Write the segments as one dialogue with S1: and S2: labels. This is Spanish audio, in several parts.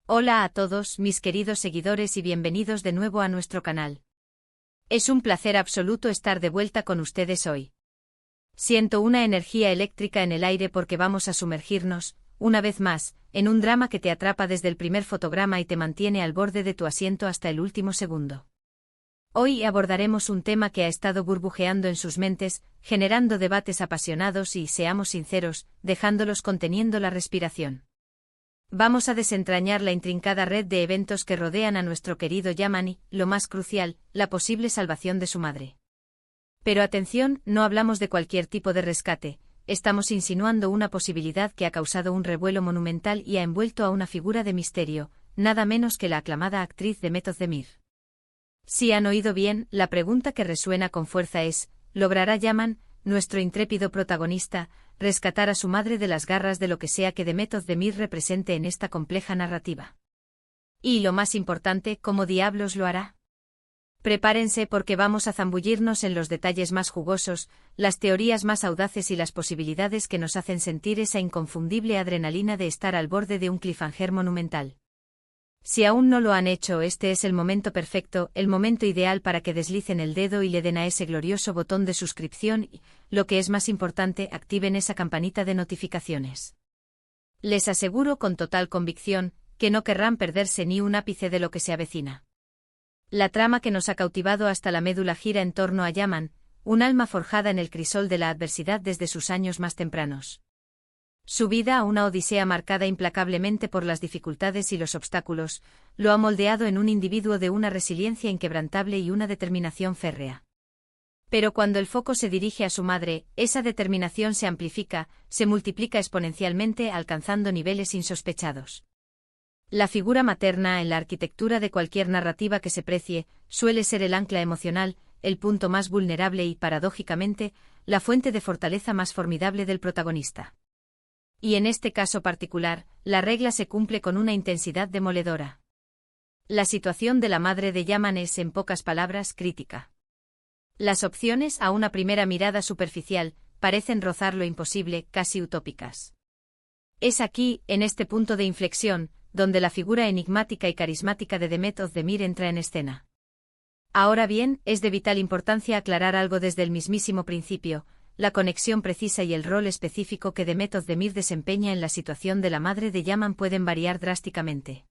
S1: Hola a todos, mis queridos seguidores, y bienvenidos de nuevo a nuestro canal. Es un placer absoluto estar de vuelta con ustedes hoy. Siento una energía eléctrica en el aire porque vamos a sumergirnos, una vez más, en un drama que te atrapa desde el primer fotograma y te mantiene al borde de tu asiento hasta el último segundo. Hoy abordaremos un tema que ha estado burbujeando en sus mentes, generando debates apasionados y, seamos sinceros, dejándolos conteniendo la respiración. Vamos a desentrañar la intrincada red de eventos que rodean a nuestro querido Yaman y, lo más crucial, la posible salvación de su madre. Pero atención, no hablamos de cualquier tipo de rescate, estamos insinuando una posibilidad que ha causado un revuelo monumental y ha envuelto a una figura de misterio, nada menos que la aclamada actriz Demet Özdemir. Si han oído bien, la pregunta que resuena con fuerza es, ¿logrará Yaman, nuestro intrépido protagonista, rescatar a su madre de las garras de lo que sea que Demet Özdemir represente en esta compleja narrativa? Y lo más importante, ¿cómo diablos lo hará? Prepárense porque vamos a zambullirnos en los detalles más jugosos, las teorías más audaces y las posibilidades que nos hacen sentir esa inconfundible adrenalina de estar al borde de un cliffhanger monumental. Si aún no lo han hecho, este es el momento perfecto, el momento ideal para que deslicen el dedo y le den a ese glorioso botón de suscripción y, lo que es más importante, activen esa campanita de notificaciones. Les aseguro con total convicción que no querrán perderse ni un ápice de lo que se avecina. La trama que nos ha cautivado hasta la médula gira en torno a Yaman, un alma forjada en el crisol de la adversidad desde sus años más tempranos. Su vida, una odisea marcada implacablemente por las dificultades y los obstáculos, lo ha moldeado en un individuo de una resiliencia inquebrantable y una determinación férrea. Pero cuando el foco se dirige a su madre, esa determinación se amplifica, se multiplica exponencialmente, alcanzando niveles insospechados. La figura materna en la arquitectura de cualquier narrativa que se precie, suele ser el ancla emocional, el punto más vulnerable y, paradójicamente, la fuente de fortaleza más formidable del protagonista. Y en este caso particular, la regla se cumple con una intensidad demoledora. La situación de la madre de Yaman es, en pocas palabras, crítica. Las opciones, a una primera mirada superficial, parecen rozar lo imposible, casi utópicas. Es aquí, en este punto de inflexión, donde la figura enigmática y carismática de Demet Özdemir entra en escena. Ahora bien, es de vital importancia aclarar algo desde el mismísimo principio: la conexión precisa y el rol específico que Demet Özdemir desempeña en la situación de la madre de Yaman pueden variar drásticamente.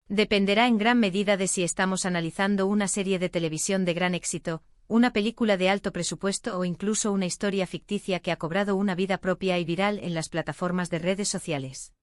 S1: Dependerá en gran medida de si estamos analizando una serie de televisión de gran éxito, una película de alto presupuesto o incluso una historia ficticia que ha cobrado una vida propia y viral en las plataformas de redes sociales.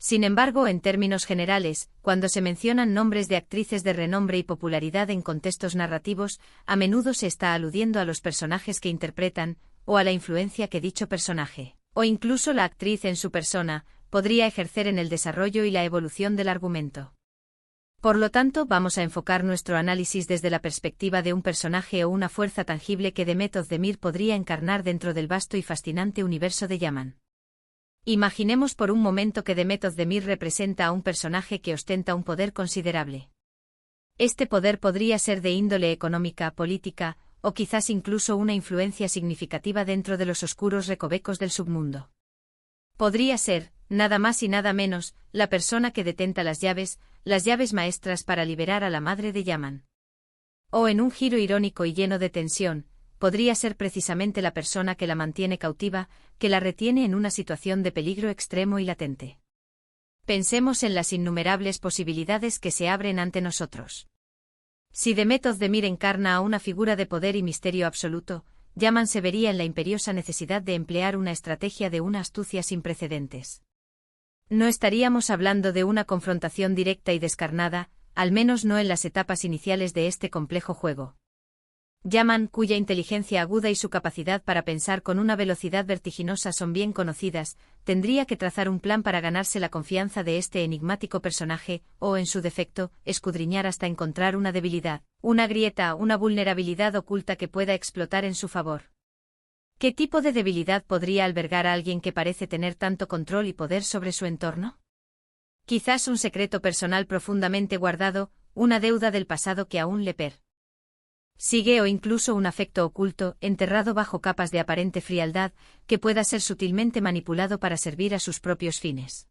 S1: Sin embargo, en términos generales, cuando se mencionan nombres de actrices de renombre y popularidad en contextos narrativos, a menudo se está aludiendo a los personajes que interpretan, o a la influencia que dicho personaje, o incluso la actriz en su persona, podría ejercer en el desarrollo y la evolución del argumento. Por lo tanto, vamos a enfocar nuestro análisis desde la perspectiva de un personaje o una fuerza tangible que Demet Özdemir podría encarnar dentro del vasto y fascinante universo de Yaman. Imaginemos por un momento que Demet Özdemir representa a un personaje que ostenta un poder considerable. Este poder podría ser de índole económica, política, o quizás incluso una influencia significativa dentro de los oscuros recovecos del submundo. Podría ser, nada más y nada menos, la persona que detenta las llaves maestras para liberar a la madre de Yaman. O, en un giro irónico y lleno de tensión, podría ser precisamente la persona que la mantiene cautiva, que la retiene en una situación de peligro extremo y latente. Pensemos en las innumerables posibilidades que se abren ante nosotros. Si Demet Özdemir encarna a una figura de poder y misterio absoluto, Yaman se vería en la imperiosa necesidad de emplear una estrategia de una astucia sin precedentes. No estaríamos hablando de una confrontación directa y descarnada, al menos no en las etapas iniciales de este complejo juego. Yaman, cuya inteligencia aguda y su capacidad para pensar con una velocidad vertiginosa son bien conocidas, tendría que trazar un plan para ganarse la confianza de este enigmático personaje, o, en su defecto, escudriñar hasta encontrar una debilidad, una grieta, una vulnerabilidad oculta que pueda explotar en su favor. ¿Qué tipo de debilidad podría albergar a alguien que parece tener tanto control y poder sobre su entorno? Quizás un secreto personal profundamente guardado, una deuda del pasado que aún le sigue, o incluso un afecto oculto, enterrado bajo capas de aparente frialdad, que pueda ser sutilmente manipulado para servir a sus propios fines.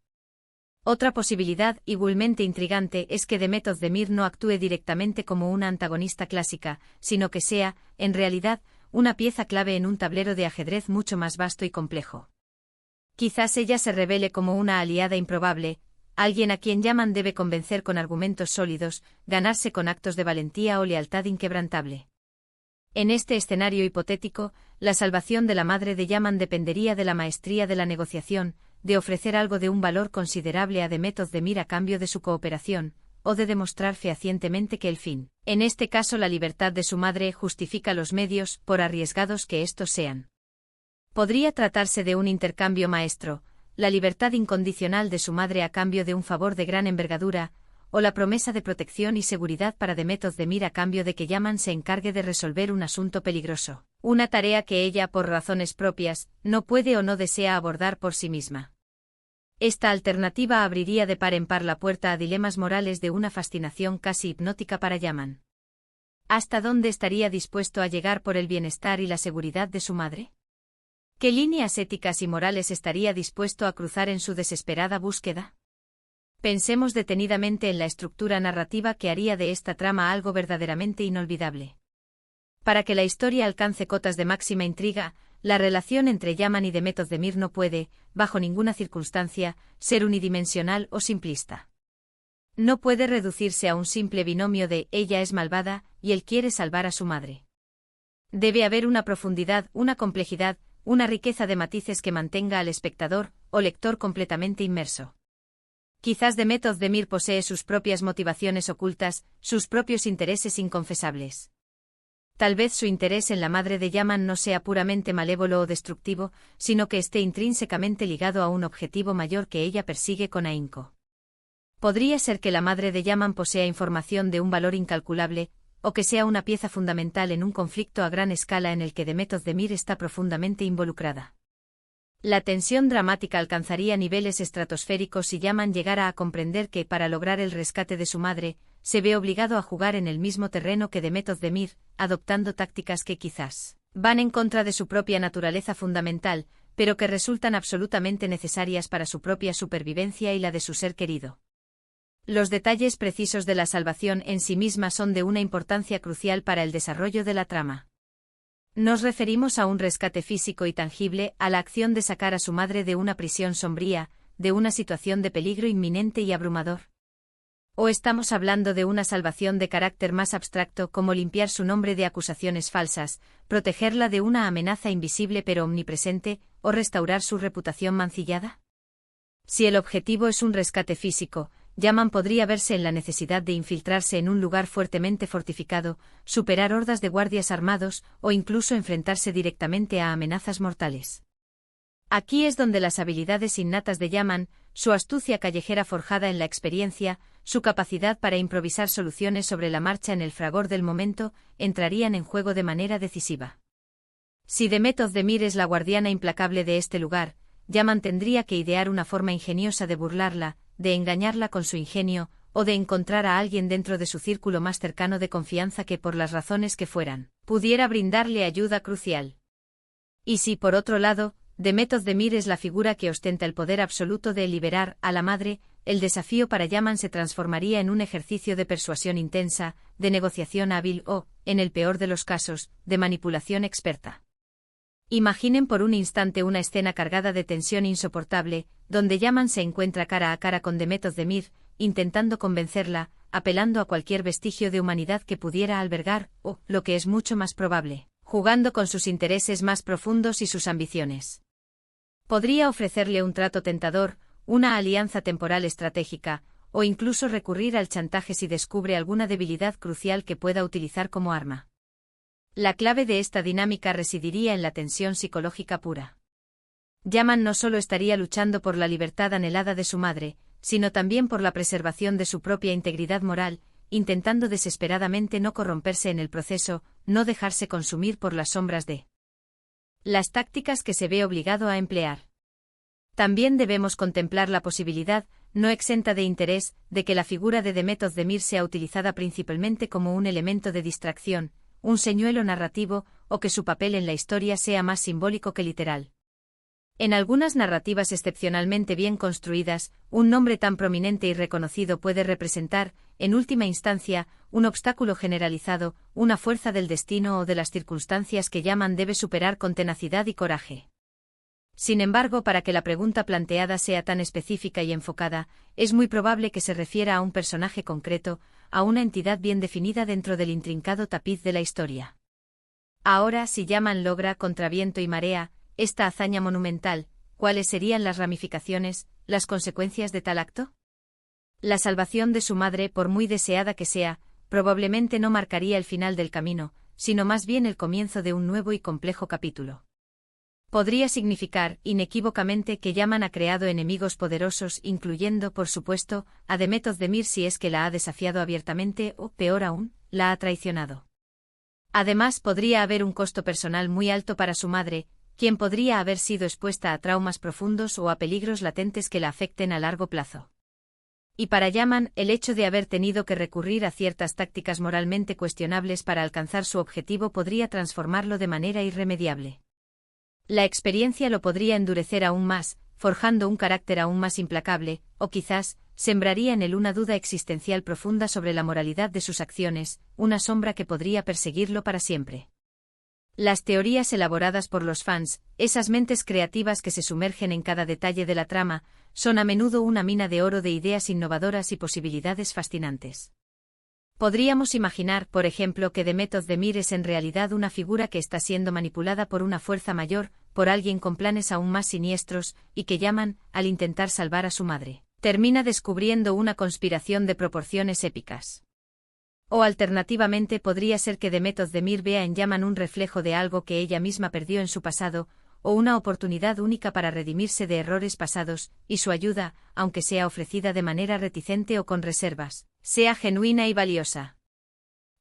S1: Otra posibilidad, igualmente intrigante, es que Demet Özdemir no actúe directamente como una antagonista clásica, sino que sea, en realidad, una pieza clave en un tablero de ajedrez mucho más vasto y complejo. Quizás ella se revele como una aliada improbable, alguien a quien Yaman debe convencer con argumentos sólidos, ganarse con actos de valentía o lealtad inquebrantable. En este escenario hipotético, la salvación de la madre de Yaman dependería de la maestría de la negociación, de ofrecer algo de un valor considerable a Demet Özdemir a cambio de su cooperación, o de demostrar fehacientemente que el fin, en este caso la libertad de su madre, justifica los medios, por arriesgados que estos sean. Podría tratarse de un intercambio maestro, la libertad incondicional de su madre a cambio de un favor de gran envergadura, o la promesa de protección y seguridad para Demet Özdemir a cambio de que Yaman se encargue de resolver un asunto peligroso, una tarea que ella, por razones propias, no puede o no desea abordar por sí misma. Esta alternativa abriría de par en par la puerta a dilemas morales de una fascinación casi hipnótica para Yaman. ¿Hasta dónde estaría dispuesto a llegar por el bienestar y la seguridad de su madre? ¿Qué líneas éticas y morales estaría dispuesto a cruzar en su desesperada búsqueda? Pensemos detenidamente en la estructura narrativa que haría de esta trama algo verdaderamente inolvidable. Para que la historia alcance cotas de máxima intriga, la relación entre Yaman y Demet Özdemir no puede, bajo ninguna circunstancia, ser unidimensional o simplista. No puede reducirse a un simple binomio de ella es malvada y él quiere salvar a su madre. Debe haber una profundidad, una complejidad, una riqueza de matices que mantenga al espectador o lector completamente inmerso. Quizás Demet Özdemir posee sus propias motivaciones ocultas, sus propios intereses inconfesables. Tal vez su interés en la madre de Yaman no sea puramente malévolo o destructivo, sino que esté intrínsecamente ligado a un objetivo mayor que ella persigue con ahínco. Podría ser que la madre de Yaman posea información de un valor incalculable, o que sea una pieza fundamental en un conflicto a gran escala en el que Demet Özdemir está profundamente involucrada. La tensión dramática alcanzaría niveles estratosféricos si Yaman llegara a comprender que, para lograr el rescate de su madre, se ve obligado a jugar en el mismo terreno que Demet Özdemir, adoptando tácticas que quizás van en contra de su propia naturaleza fundamental, pero que resultan absolutamente necesarias para su propia supervivencia y la de su ser querido. Los detalles precisos de la salvación en sí misma son de una importancia crucial para el desarrollo de la trama. Nos referimos a un rescate físico y tangible, a la acción de sacar a su madre de una prisión sombría, de una situación de peligro inminente y abrumador. ¿O estamos hablando de una salvación de carácter más abstracto como limpiar su nombre de acusaciones falsas, protegerla de una amenaza invisible pero omnipresente, o restaurar su reputación mancillada? Si el objetivo es un rescate físico, Yaman podría verse en la necesidad de infiltrarse en un lugar fuertemente fortificado, superar hordas de guardias armados o incluso enfrentarse directamente a amenazas mortales. Aquí es donde las habilidades innatas de Yaman, su astucia callejera forjada en la experiencia, su capacidad para improvisar soluciones sobre la marcha en el fragor del momento, entrarían en juego de manera decisiva. Si Demet Özdemir es la guardiana implacable de este lugar, Yaman tendría que idear una forma ingeniosa de burlarla, de engañarla con su ingenio, o de encontrar a alguien dentro de su círculo más cercano de confianza que, por las razones que fueran, pudiera brindarle ayuda crucial. Y si, por otro lado, Demet Özdemir es la figura que ostenta el poder absoluto de liberar a la madre, el desafío para Yaman se transformaría en un ejercicio de persuasión intensa, de negociación hábil o, en el peor de los casos, de manipulación experta. Imaginen por un instante una escena cargada de tensión insoportable, donde Yaman se encuentra cara a cara con Demet Özdemir, intentando convencerla, apelando a cualquier vestigio de humanidad que pudiera albergar, o, lo que es mucho más probable, jugando con sus intereses más profundos y sus ambiciones. Podría ofrecerle un trato tentador, una alianza temporal estratégica, o incluso recurrir al chantaje si descubre alguna debilidad crucial que pueda utilizar como arma. La clave de esta dinámica residiría en la tensión psicológica pura. Yaman no solo estaría luchando por la libertad anhelada de su madre, sino también por la preservación de su propia integridad moral, intentando desesperadamente no corromperse en el proceso, no dejarse consumir por las sombras de las tácticas que se ve obligado a emplear. También debemos contemplar la posibilidad, no exenta de interés, de que la figura de Demet Özdemir sea utilizada principalmente como un elemento de distracción, un señuelo narrativo, o que su papel en la historia sea más simbólico que literal. En algunas narrativas excepcionalmente bien construidas, un nombre tan prominente y reconocido puede representar, en última instancia, un obstáculo generalizado, una fuerza del destino o de las circunstancias que Yaman debe superar con tenacidad y coraje. Sin embargo, para que la pregunta planteada sea tan específica y enfocada, es muy probable que se refiera a un personaje concreto, a una entidad bien definida dentro del intrincado tapiz de la historia. Ahora, si Yaman logra, contra viento y marea, esta hazaña monumental, ¿cuáles serían las ramificaciones, las consecuencias de tal acto? La salvación de su madre, por muy deseada que sea, probablemente no marcaría el final del camino, sino más bien el comienzo de un nuevo y complejo capítulo. Podría significar, inequívocamente, que Yaman ha creado enemigos poderosos, incluyendo, por supuesto, a Demet Özdemir si es que la ha desafiado abiertamente o, peor aún, la ha traicionado. Además, podría haber un costo personal muy alto para su madre, quien podría haber sido expuesta a traumas profundos o a peligros latentes que la afecten a largo plazo. Y para Yaman, el hecho de haber tenido que recurrir a ciertas tácticas moralmente cuestionables para alcanzar su objetivo podría transformarlo de manera irremediable. La experiencia lo podría endurecer aún más, forjando un carácter aún más implacable, o quizás, sembraría en él una duda existencial profunda sobre la moralidad de sus acciones, una sombra que podría perseguirlo para siempre. Las teorías elaboradas por los fans, esas mentes creativas que se sumergen en cada detalle de la trama, son a menudo una mina de oro de ideas innovadoras y posibilidades fascinantes. Podríamos imaginar, por ejemplo, que Demet Özdemir es en realidad una figura que está siendo manipulada por una fuerza mayor, por alguien con planes aún más siniestros, y que Yaman, al intentar salvar a su madre, termina descubriendo una conspiración de proporciones épicas. O alternativamente podría ser que Demet Özdemir vea en Yaman un reflejo de algo que ella misma perdió en su pasado, o una oportunidad única para redimirse de errores pasados, y su ayuda, aunque sea ofrecida de manera reticente o con reservas, sea genuina y valiosa.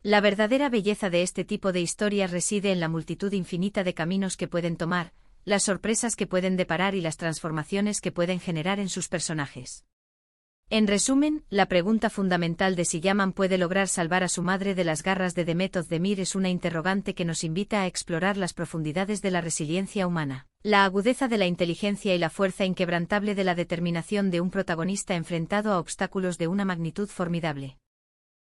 S1: La verdadera belleza de este tipo de historias reside en la multitud infinita de caminos que pueden tomar, las sorpresas que pueden deparar y las transformaciones que pueden generar en sus personajes. En resumen, la pregunta fundamental de si Yaman puede lograr salvar a su madre de las garras de Demet Özdemir es una interrogante que nos invita a explorar las profundidades de la resiliencia humana, la agudeza de la inteligencia y la fuerza inquebrantable de la determinación de un protagonista enfrentado a obstáculos de una magnitud formidable.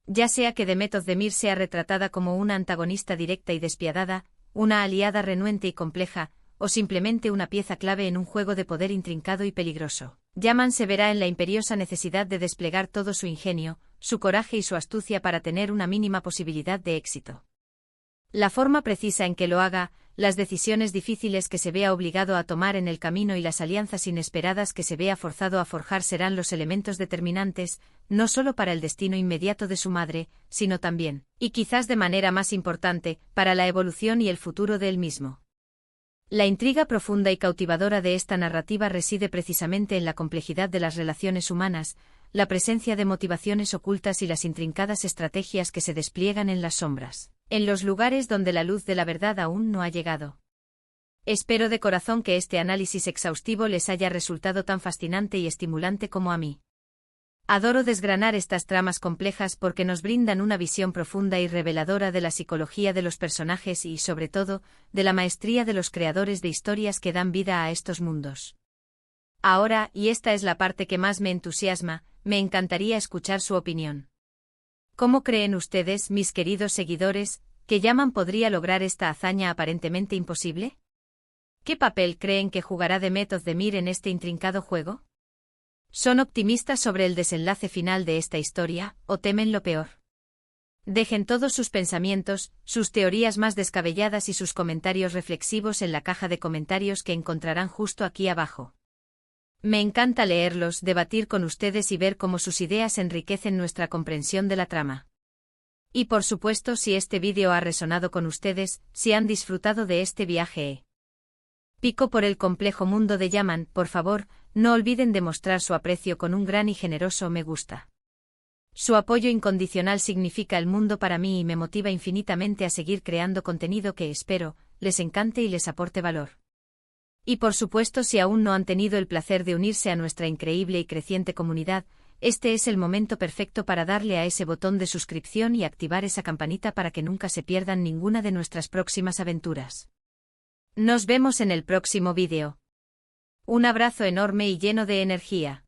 S1: Ya sea que Demet Özdemir sea retratada como una antagonista directa y despiadada, una aliada renuente y compleja, o simplemente una pieza clave en un juego de poder intrincado y peligroso, Yaman se verá en la imperiosa necesidad de desplegar todo su ingenio, su coraje y su astucia para tener una mínima posibilidad de éxito. La forma precisa en que lo haga, las decisiones difíciles que se vea obligado a tomar en el camino y las alianzas inesperadas que se vea forzado a forjar serán los elementos determinantes, no solo para el destino inmediato de su madre, sino también, y quizás de manera más importante, para la evolución y el futuro de él mismo. La intriga profunda y cautivadora de esta narrativa reside precisamente en la complejidad de las relaciones humanas, la presencia de motivaciones ocultas y las intrincadas estrategias que se despliegan en las sombras, en los lugares donde la luz de la verdad aún no ha llegado. Espero de corazón que este análisis exhaustivo les haya resultado tan fascinante y estimulante como a mí. Adoro desgranar estas tramas complejas porque nos brindan una visión profunda y reveladora de la psicología de los personajes y, sobre todo, de la maestría de los creadores de historias que dan vida a estos mundos. Ahora, y esta es la parte que más me entusiasma, me encantaría escuchar su opinión. ¿Cómo creen ustedes, mis queridos seguidores, que Yaman podría lograr esta hazaña aparentemente imposible? ¿Qué papel creen que jugará Demet Özdemir en este intrincado juego? ¿Son optimistas sobre el desenlace final de esta historia, o temen lo peor? Dejen todos sus pensamientos, sus teorías más descabelladas y sus comentarios reflexivos en la caja de comentarios que encontrarán justo aquí abajo. Me encanta leerlos, debatir con ustedes y ver cómo sus ideas enriquecen nuestra comprensión de la trama. Y por supuesto, si este vídeo ha resonado con ustedes, si han disfrutado de este viaje épico por el complejo mundo de Yaman, por favor, no olviden demostrar su aprecio con un gran y generoso me gusta. Su apoyo incondicional significa el mundo para mí y me motiva infinitamente a seguir creando contenido que espero les encante y les aporte valor. Y por supuesto, si aún no han tenido el placer de unirse a nuestra increíble y creciente comunidad, este es el momento perfecto para darle a ese botón de suscripción y activar esa campanita para que nunca se pierdan ninguna de nuestras próximas aventuras. Nos vemos en el próximo vídeo. Un abrazo enorme y lleno de energía.